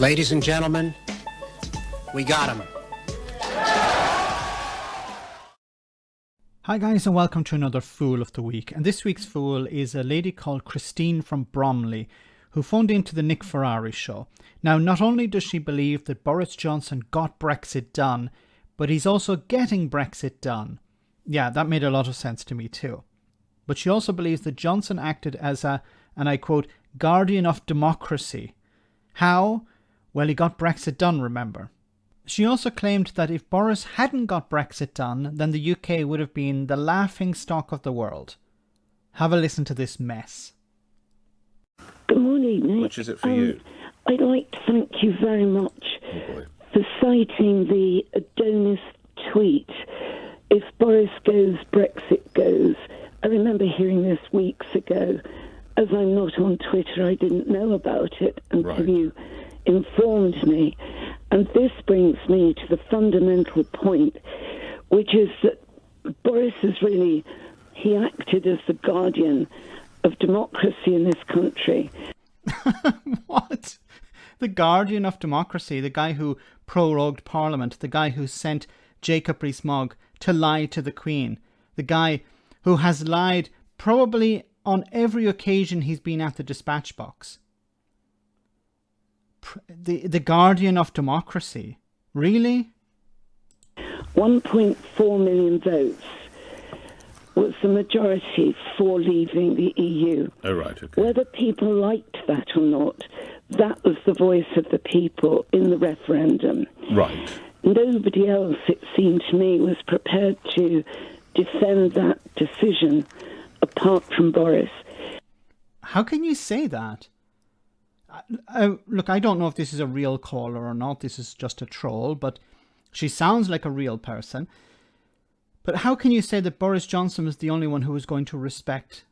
Ladies and gentlemen, we got him. Hi guys, and welcome to another Fool of the Week. And this week's Fool is a lady called Christine from Bromley, who phoned into the Nick Ferrari show. Now, not only does she believe that Boris Johnson got Brexit done, but he's also getting Brexit done. Yeah, that made a lot of sense to me too. But she also believes that Johnson acted as a, and I quote, guardian of democracy. How? Well, he got Brexit done, remember. She also claimed that if Boris hadn't got Brexit done, then the UK would have been the laughing stock of the world. Have a listen to this mess. Good morning, Nick. Which is it for you? I'd like to thank you very much for citing the Adonis tweet. If Boris goes, Brexit goes. I remember hearing this weeks ago. As I'm not on Twitter, I didn't know about it until you informed me. And this brings me to the fundamental point, which is that Boris is really, he acted as the guardian of democracy in this country. What? The guardian of democracy, the guy who prorogued Parliament, the guy who sent Jacob Rees-Mogg to lie to the Queen, the guy who has lied probably on every occasion he's been at the dispatch box. The guardian of democracy. Really? 1.4 million votes was the majority for leaving the EU. Oh, right, okay. Whether people liked that or not, that was the voice of the people in the referendum. Right. Nobody else, it seemed to me, was prepared to defend that decision apart from Boris. How can you say that? Look, I don't know if this is a real caller or not. This is just a troll, but she sounds like a real person. But how can you say that Boris Johnson was the only one who was going to respect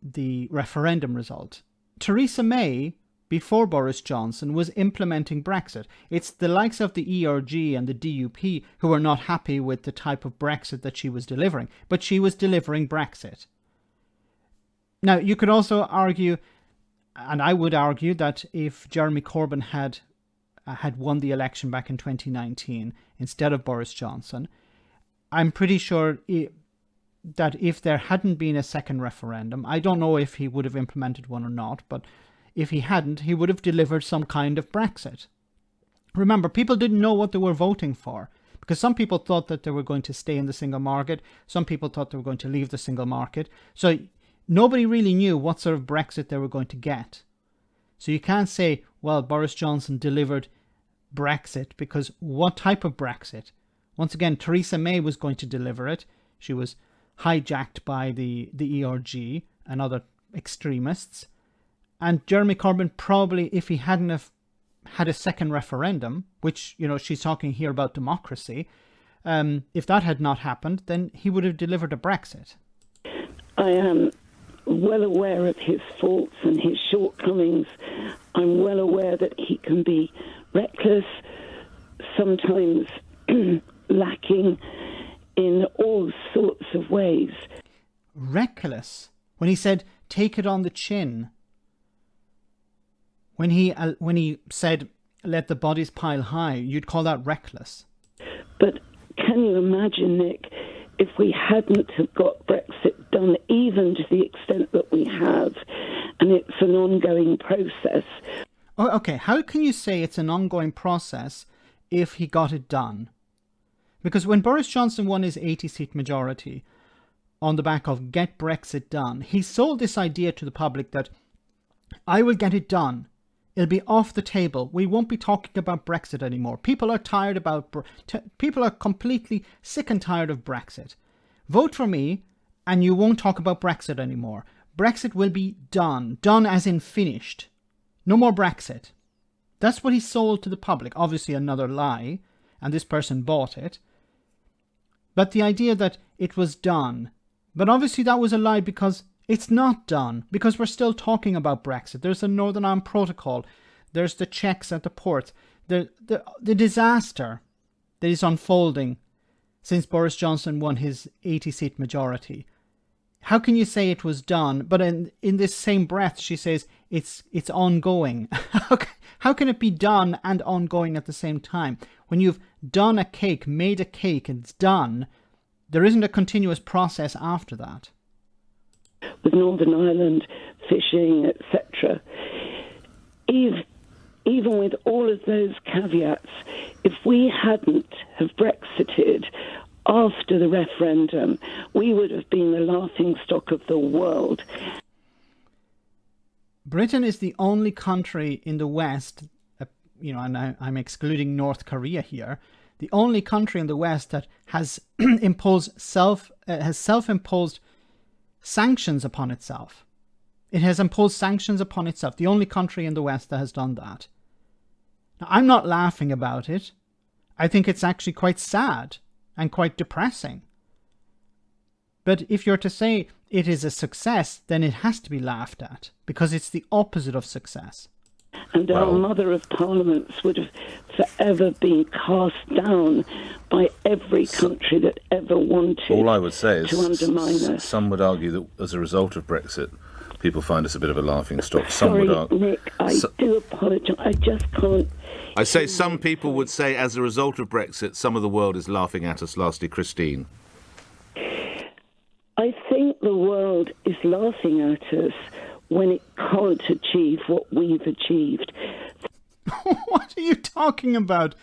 the referendum result? Theresa May, before Boris Johnson, was implementing Brexit. It's the likes of the ERG and the DUP who were not happy with the type of Brexit that she was delivering. But she was delivering Brexit. Now, you could also argue, and I would argue, that if Jeremy Corbyn had won the election back in 2019 instead of Boris Johnson, I'm pretty sure that if there hadn't been a second referendum, I don't know if he would have implemented one or not, but if he hadn't, he would have delivered some kind of Brexit. Remember, people didn't know what they were voting for, because some people thought that they were going to stay in the single market, some people thought they were going to leave the single market, so nobody really knew what sort of Brexit they were going to get. So you can't say, well, Boris Johnson delivered Brexit, because what type of Brexit? Once again, Theresa May was going to deliver it. She was hijacked by the ERG and other extremists. And Jeremy Corbyn probably, if he hadn't have had a second referendum, which, you know, she's talking here about democracy, if that had not happened, then he would have delivered a Brexit. I am well aware of his faults and his shortcomings. I'm well aware that he can be reckless, sometimes lacking in all sorts of ways. Reckless? When he said, take it on the chin. When he said, let the bodies pile high, you'd call that reckless. But can you imagine, Nick, if we hadn't have got Brexit done, even to the extent that we have, and it's an ongoing process. Oh, okay, how can you say it's an ongoing process if he got it done? Because when Boris Johnson won his 80-seat majority on the back of Get Brexit Done, he sold this idea to the public that I will get it done. It'll be off the table. We won't be talking about Brexit anymore. People are tired people are completely sick and tired of Brexit. Vote for me and you won't talk about Brexit anymore. Brexit will be done. Done as in finished. No more Brexit. That's what he sold to the public. Obviously another lie, and this person bought it. But the idea that it was done. But obviously that was a lie, because it's not done, because we're still talking about Brexit. There's a Northern Ireland Protocol. There's the checks at the ports. The disaster that is unfolding since Boris Johnson won his 80-seat majority how can you say it was done? But in this same breath, she says it's ongoing. How can it be done and ongoing at the same time? When you've done a cake, made a cake, and it's done, there isn't a continuous process after that. With Northern Ireland, fishing, etc. Even with all of those caveats, if we hadn't have Brexited after the referendum, we would have been the laughingstock of the world. Britain is the only country in the West, and I'm excluding North Korea here, the only country in the West that has self-imposed sanctions upon itself. It has imposed sanctions upon itself. The only country in the West that has done that. Now, I'm not laughing about it. I think it's actually quite sad and quite depressing. But if you're to say it is a success, then it has to be laughed at, because it's the opposite of success. And our Mother of Parliaments would have forever been cast down by every country that ever wanted all I would say is to undermine us. Some would argue that as a result of Brexit, people find us a bit of a laughing stock. Sorry, Nick, I do apologise. I just can't... I say some people would say as a result of Brexit, some of the world is laughing at us. Lastly, Christine. I think the world is laughing at us when it can't achieve what we've achieved. What are you talking about?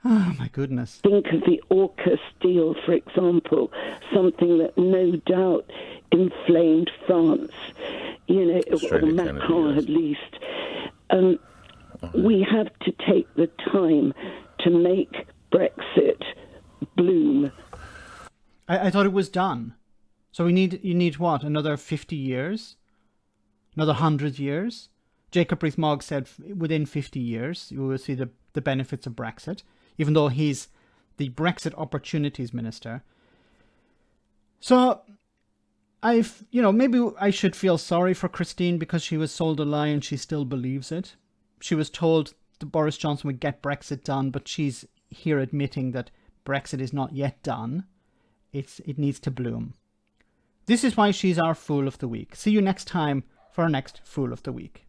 Oh, my goodness. Think of the AUKUS deal, for example, something that no doubt inflamed France, or Macron at least. We have to take the time to make Brexit bloom. I thought it was done. So you need what? Another 50 years? Another 100 years? Jacob Rees-Mogg said within 50 years you will see the benefits of Brexit, even though he's the Brexit Opportunities Minister. So maybe I should feel sorry for Christine because she was sold a lie and she still believes it. She was told that Boris Johnson would get Brexit done, but she's here admitting that Brexit is not yet done. It needs to bloom. This is why she's our Fool of the Week. See you next time for our next Fool of the Week.